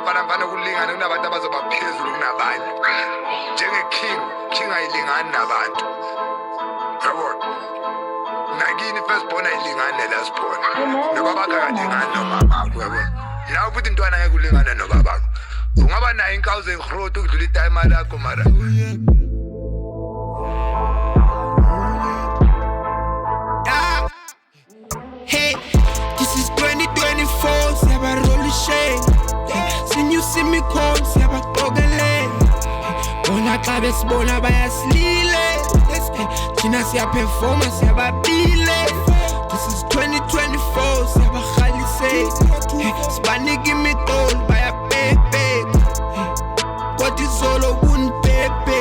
bafana mfana kulingana kunabantu abazoba phezulu kunabanye. King ayilingani nabantu. Yabona? Nakini firstborn ayilingani la sibona. Nobaba akalingani nomama yabona. La ubuthi intwana ngeke kulingana nobaba. Ungaba nayo inkawu zegrowth ukudlula itime lakho mara. Hey, this is 2024, siyaba roll shade. Sin you see me call, siyaba gogele. Bona xa besibona bayasilile. Thina siya performa siyaba bile. This is 2024, siyaba khalise. Sibaniki imicol bayabhebhe. Kodwa izolo kunibhebhe.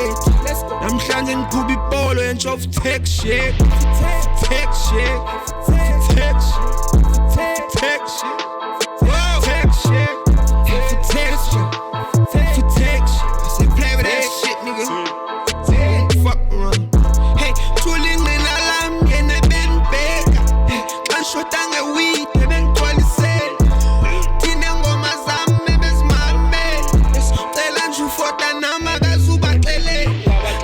Namhlanje ngiqhuba ibholo and of tech shit. Tech shit. Tech shit. Tech shit. Tech shit. Tech shit. Tech shit. I said play with that shit, nigga. Fuck around. Hey, tooling in alarm, yene ben beka. Kanshota ngeweed, ben twalisel. Tine ngoma zami bezimame. Cela nje ufota nama gazubaxele.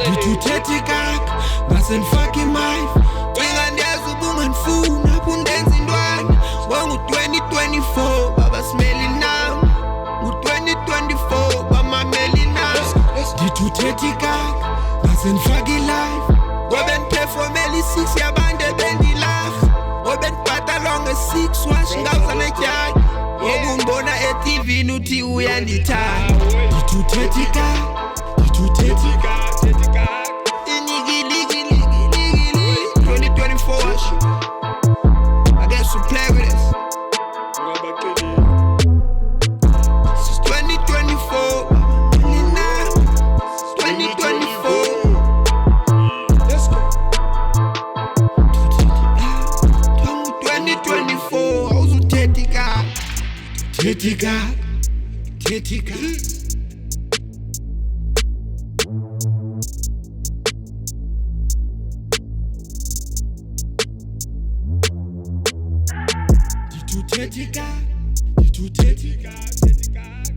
Ngithuthethi kaka, ngasenifaka imali. Cinga ndiyazi ubungandifuna bundenza intwana. Ngu-2024 baba simeli nami. Ngu-2024 bamameli nami. Ngithuthethi kaka, ngasenifaka ilife. Ngobe niphefomela i-6 yabantu ebendilafa. Ngobe nibhatalwa nge-6 wash ngawuza netyala. Ngobe ungibona eTV uthi uyandithanda. Ngithuthethi kaka, ngithuthethi kaka. 2024 wash. I guess we play with this. This is 2024. 2024. Let's go. 2024. How's it Tetika? Tetika. Tetika. 30 God,